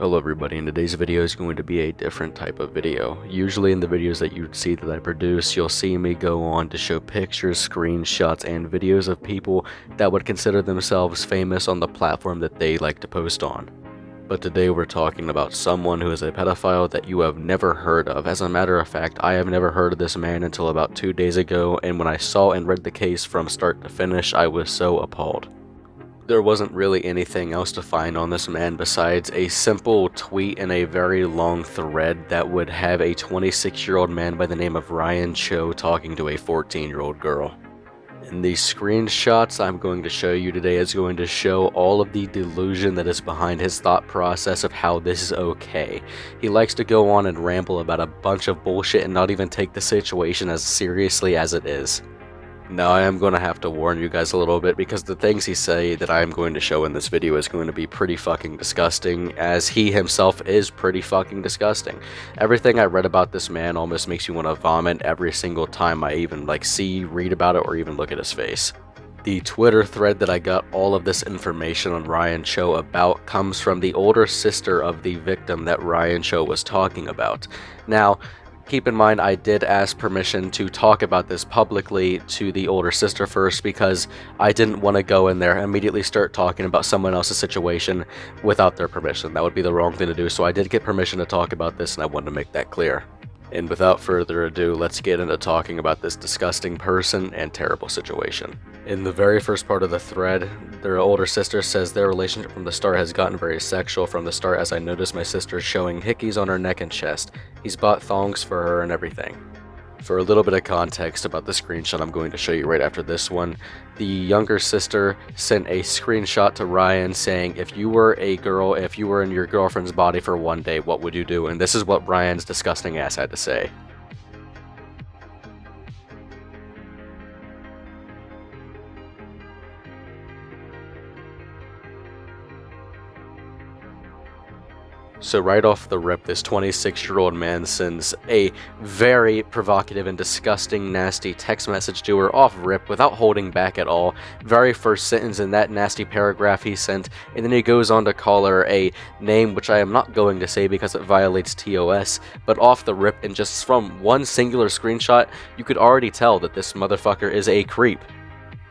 Hello everybody, and today's video is going to be a different type of video. Usually in the videos that you see that I produce, you'll see me go on to show pictures, screenshots, and videos of people that would consider themselves famous on the platform that they like to post on. But today we're talking about someone who is a pedophile that you have never heard of. As a matter of fact, I have never heard of this man until about 2 days ago, and when I saw and read the case from start to finish, I was so appalled. There wasn't really anything else to find on this man besides a simple tweet and a very long thread that would have a 26-year-old man by the name of Ryan Cho talking to a 14-year-old girl. And the screenshots I'm going to show you today is going to show all of the delusion that is behind his thought process of how this is okay. He likes to go on and ramble about a bunch of bullshit and not even take the situation as seriously as it is. Now, I am going to have to warn you guys a little bit because the things he say that I am going to show in this video is going to be pretty fucking disgusting, as he himself is pretty fucking disgusting. Everything I read about this man almost makes you want to vomit every single time I even read about it or even look at his face. The Twitter thread that I got all of this information on Ryan Cho about comes from the older sister of the victim that Ryan Cho was talking about. Now, keep in mind, I did ask permission to talk about this publicly to the older sister first because I didn't want to go in there and immediately start talking about someone else's situation without their permission. That would be the wrong thing to do, so I did get permission to talk about this, and I wanted to make that clear. And without further ado, let's get into talking about this disgusting person and terrible situation. In the very first part of the thread, their older sister says their relationship from the start has gotten very sexual from the start, as I noticed my sister showing hickeys on her neck and chest. He's bought thongs for her and everything. For a little bit of context about the screenshot I'm going to show you right after this one, the younger sister sent a screenshot to Ryan saying, if you were a girl, if you were in your girlfriend's body for one day, what would you do? And this is what Ryan's disgusting ass had to say. So right off the rip, this 26-year-old man sends a very provocative and disgusting, nasty text message to her off rip without holding back at all. Very first sentence in that nasty paragraph he sent, and then he goes on to call her a name which I am not going to say because it violates TOS, but off the rip, and just from one singular screenshot, you could already tell that this motherfucker is a creep.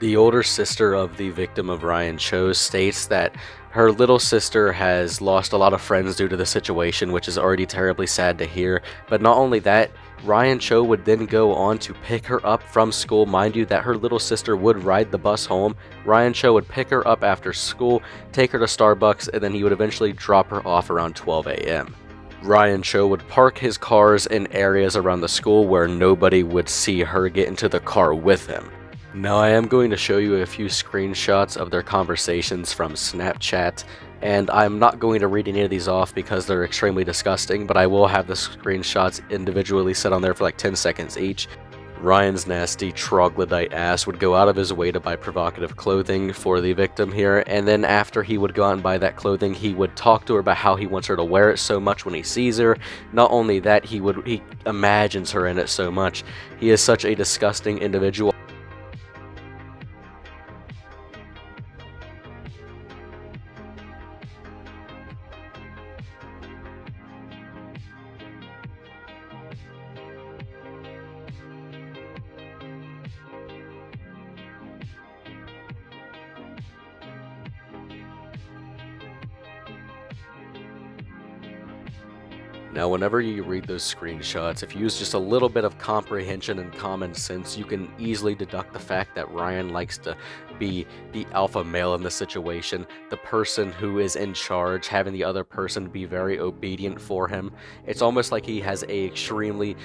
The older sister of the victim of Ryan Cho states that her little sister has lost a lot of friends due to the situation, which is already terribly sad to hear. But not only that, Ryan Cho would then go on to pick her up from school. Mind you that her little sister would ride the bus home. Ryan Cho would pick her up after school, take her to Starbucks, and then he would eventually drop her off around 12 a.m. Ryan Cho would park his cars in areas around the school where nobody would see her get into the car with him. Now, I am going to show you a few screenshots of their conversations from Snapchat, and I'm not going to read any of these off because they're extremely disgusting, but I will have the screenshots individually set on there for like 10 seconds each. Ryan's nasty troglodyte ass would go out of his way to buy provocative clothing for the victim here, and then after he would go out and buy that clothing, he would talk to her about how he wants her to wear it so much when he sees her. Not only that, he imagines her in it so much. He is such a disgusting individual. Now, whenever you read those screenshots, if you use just a little bit of comprehension and common sense, you can easily deduct the fact that Ryan likes to be the alpha male in the situation, the person who is in charge, having the other person be very obedient for him. It's almost like he has a extremely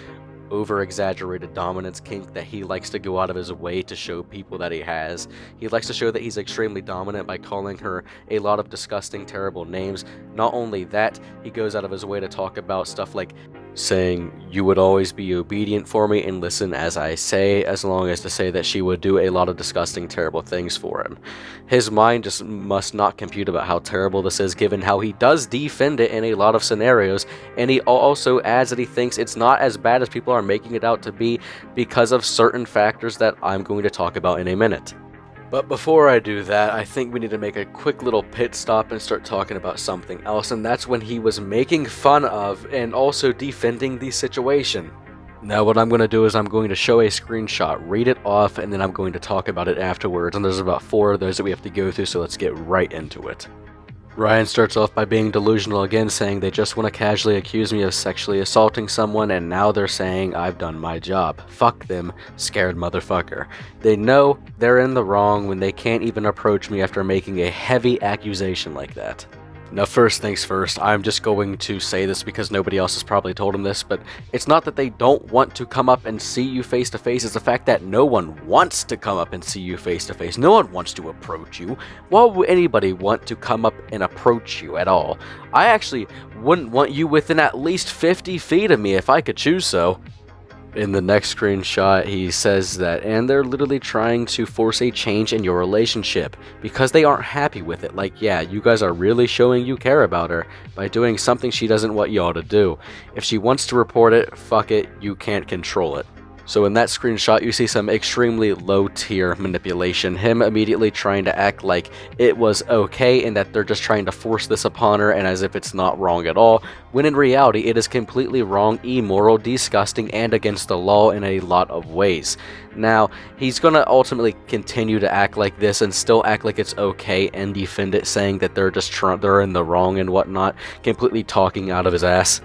over-exaggerated dominance kink that he likes to go out of his way to show people that he has. He likes to show that he's extremely dominant by calling her a lot of disgusting, terrible names. Not only that, he goes out of his way to talk about stuff like saying, you would always be obedient for me and listen as I say, as long as to say that she would do a lot of disgusting, terrible things for him. His mind just must not compute about how terrible this is, given how he does defend it in a lot of scenarios, and he also adds that he thinks it's not as bad as people are making it out to be because of certain factors that I'm going to talk about in a minute. But before I do that, I think we need to make a quick little pit stop and start talking about something else, and that's when he was making fun of and also defending the situation. Now what I'm going to do is I'm going to show a screenshot, read it off, and then I'm going to talk about it afterwards, and there's about 4 of those that we have to go through, so let's get right into it. Ryan starts off by being delusional again, saying they just want to casually accuse me of sexually assaulting someone, and now they're saying I've done my job. Fuck them, scared motherfucker. They know they're in the wrong when they can't even approach me after making a heavy accusation like that. Now first things first, I'm just going to say this because nobody else has probably told him this, but it's not that they don't want to come up and see you face to face, it's the fact that no one wants to come up and see you face to face. No one wants to approach you. Why would anybody want to come up and approach you at all? I actually wouldn't want you within at least 50 feet of me if I could choose so. In the next screenshot, he says that, and they're literally trying to force a change in your relationship because they aren't happy with it. Like, yeah, you guys are really showing you care about her by doing something she doesn't want y'all to do. If she wants to report it, fuck it, you can't control it. So in that screenshot, you see some extremely low-tier manipulation, him immediately trying to act like it was okay and that they're just trying to force this upon her and as if it's not wrong at all, when in reality it is completely wrong, immoral, disgusting, and against the law in a lot of ways. Now, he's gonna ultimately continue to act like this and still act like it's okay and defend it, saying that they're in the wrong and whatnot, completely talking out of his ass.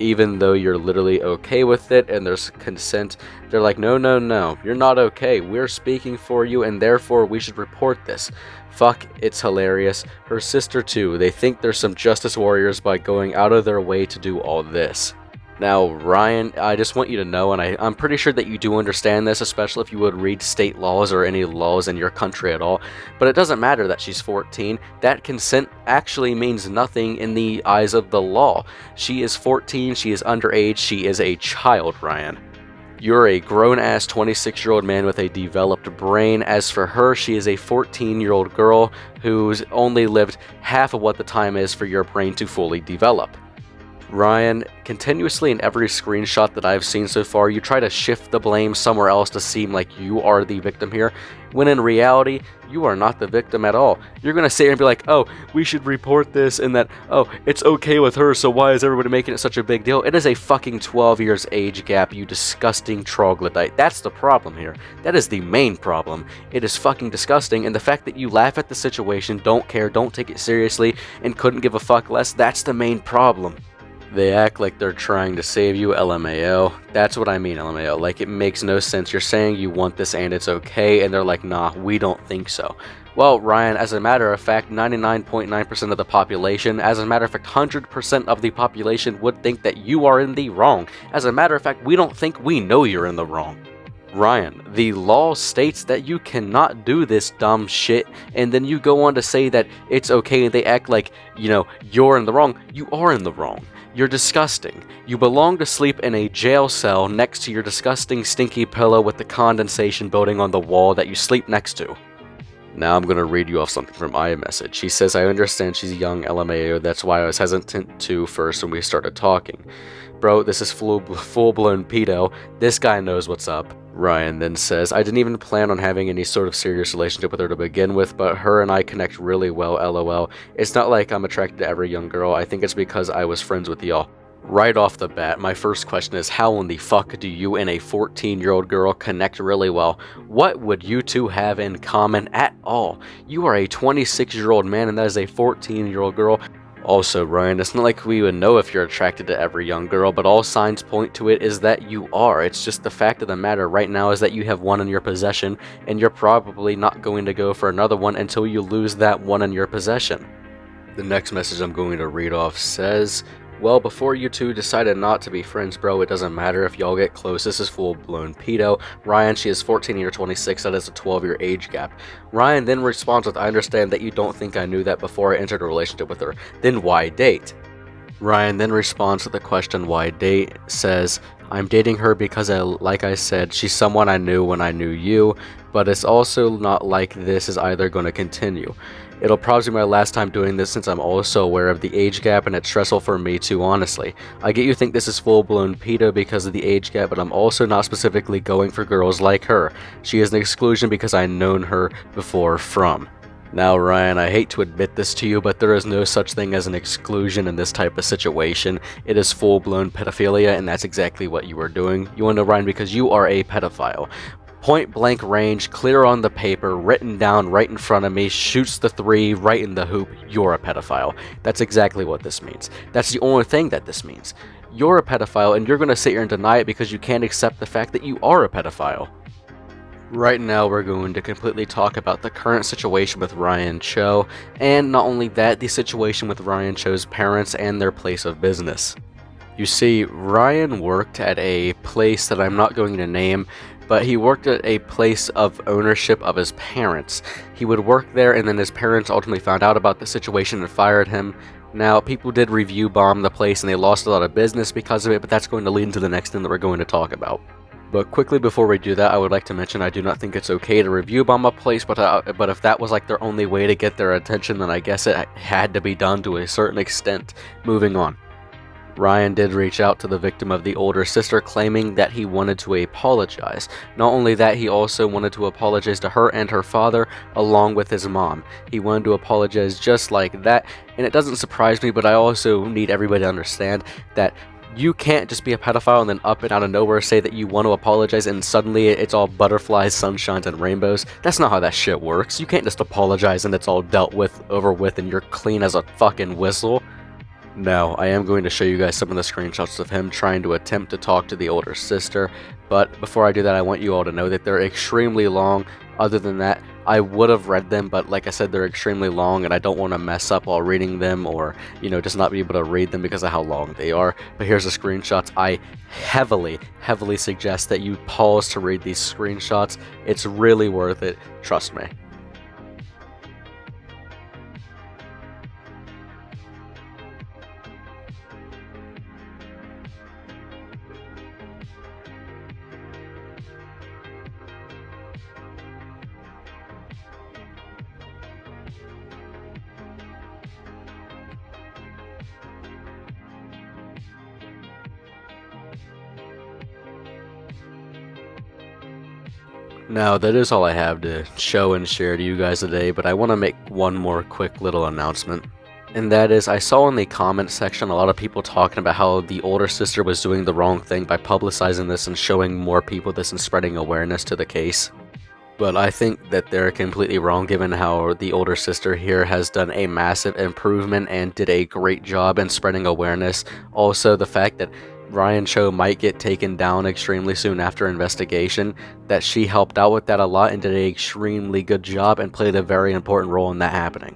Even though you're literally okay with it and there's consent, they're like, no, no, no, you're not okay. We're speaking for you and therefore we should report this. Fuck, it's hilarious. Her sister too. They think they're some justice warriors by going out of their way to do all this. Now, Ryan, I just want you to know, and I'm pretty sure that you do understand this, especially if you would read state laws or any laws in your country at all, but it doesn't matter that she's 14. That consent actually means nothing in the eyes of the law. She is 14, she is underage, she is a child, Ryan. You're a grown-ass 26-year-old man with a developed brain. As for her, she is a 14-year-old girl who's only lived half of what the time is for your brain to fully develop. Ryan, continuously in every screenshot that I've seen so far, you try to shift the blame somewhere else to seem like you are the victim here, when in reality, you are not the victim at all. You're going to sit here and be like, oh, we should report this, and that, oh, it's okay with her, so why is everybody making it such a big deal? It is a fucking 12 years age gap, you disgusting troglodyte. That's the problem here. That is the main problem. It is fucking disgusting, and the fact that you laugh at the situation, don't care, don't take it seriously, and couldn't give a fuck less, that's the main problem. They act like they're trying to save you, LMAO. That's what I mean, LMAO. Like, it makes no sense. You're saying you want this and it's okay, and they're like, nah, we don't think so. Well, Ryan, as a matter of fact, 99.9% of the population, as a matter of fact, 100% of the population would think that you are in the wrong. As a matter of fact, we don't think we know you're in the wrong. Ryan, the law states that you cannot do this dumb shit, and then you go on to say that it's okay and they act like, you know, you're in the wrong. You are in the wrong. You're disgusting. You belong to sleep in a jail cell next to your disgusting stinky pillow with the condensation building on the wall that you sleep next to. Now I'm going to read you off something from iMessage. He says, I understand she's young, LMAO, that's why I was hesitant to first when we started talking. Bro, this is full-blown pedo. This guy knows what's up. Ryan then says, I didn't even plan on having any sort of serious relationship with her to begin with, but her and I connect really well, LOL. It's not like I'm attracted to every young girl. I think it's because I was friends with y'all. Right off the bat, my first question is, how in the fuck do you and a 14-year-old girl connect really well? What would you two have in common at all? You are a 26-year-old man and that is a 14-year-old girl. Also, Ryan, it's not like we would know if you're attracted to every young girl, but all signs point to it is that you are. It's just the fact of the matter right now is that you have one in your possession, and you're probably not going to go for another one until you lose that one in your possession. The next message I'm going to read off says, well, before you two decided not to be friends, bro, it doesn't matter if y'all get close. This is full-blown pedo. Ryan, she is 14 and you're 26. That is a 12-year age gap. Ryan then responds with, I understand that you don't think I knew that before I entered a relationship with her. Then why date? Ryan then responds to the question, why date? Says, I'm dating her because, like I said, she's someone I knew when I knew you, but it's also not like this is either going to continue. It'll probably be my last time doing this since I'm also aware of the age gap and it's stressful for me too, honestly. I get you think this is full-blown pedo because of the age gap, but I'm also not specifically going for girls like her. She is an exclusion because I've known her before from. Now Ryan, I hate to admit this to you, but there is no such thing as an exclusion in this type of situation. It is full-blown pedophilia, and that's exactly what you are doing. You want to know, Ryan, because you are a pedophile. Point blank range, clear on the paper, written down right in front of me, shoots the 3 right in the hoop, you're a pedophile. That's exactly what this means. That's the only thing that this means. You're a pedophile, and you're going to sit here and deny it because you can't accept the fact that you are a pedophile. Right now we're going to completely talk about the current situation with Ryan Cho, and not only that, the situation with Ryan Cho's parents and their place of business. You see, Ryan worked at a place that I'm not going to name, but he worked at a place of ownership of his parents. He would work there, and then his parents ultimately found out about the situation and fired him. Now, people did review bomb the place and they lost a lot of business because of it, but that's going to lead into the next thing that we're going to talk about. But quickly before we do that, I would like to mention I do not think it's okay to review bomb a place, but if that was like their only way to get their attention, then I guess it had to be done to a certain extent. Moving on. Ryan did reach out to the victim of the older sister, claiming that he wanted to apologize. Not only that, he also wanted to apologize to her and her father, along with his mom. He wanted to apologize just like that, and it doesn't surprise me, but I also need everybody to understand that you can't just be a pedophile and then up and out of nowhere say that you want to apologize and suddenly it's all butterflies, sunshines, and rainbows. That's not how that shit works. You can't just apologize and it's all dealt with, over with, and you're clean as a fucking whistle. Now, I am going to show you guys some of the screenshots of him trying to attempt to talk to the older sister, but before I do that, I want you all to know that they're extremely long. Other than that, I would have read them, but like I said, they're extremely long, and I don't want to mess up while reading them, or, just not be able to read them because of how long they are. But here's the screenshots. I heavily suggest that you pause to read these screenshots. It's really worth it, trust me. Now, that is all I have to show and share to you guys today, but I want to make one more quick little announcement. And that is, I saw in the comment section a lot of people talking about how the older sister was doing the wrong thing by publicizing this and showing more people this and spreading awareness to the case. But I think that they're completely wrong given how the older sister here has done a massive improvement and did a great job in spreading awareness. Also, the fact that Ryan Cho might get taken down extremely soon after investigation, that she helped out with that a lot and did an extremely good job and played a very important role in that happening.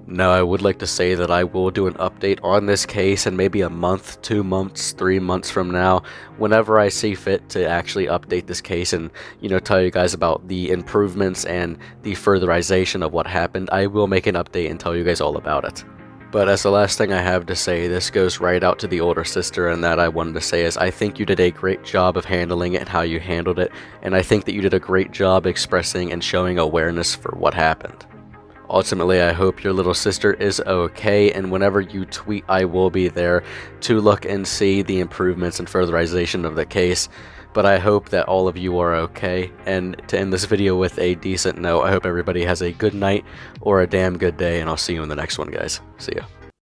Now, I would like to say that I will do an update on this case in maybe a month, 2 months, 3 months from now, whenever I see fit to actually update this case and, tell you guys about the improvements and the furtherization of what happened. I will make an update and tell you guys all about it. But as the last thing I have to say, this goes right out to the older sister, and that I wanted to say is I think you did a great job of handling it and how you handled it, and I think that you did a great job expressing and showing awareness for what happened. Ultimately, I hope your little sister is okay, and whenever you tweet, I will be there to look and see the improvements and furtherization of the case. But I hope that all of you are okay, and to end this video with a decent note, I hope everybody has a good night or a damn good day, and I'll see you in the next one, guys. See ya.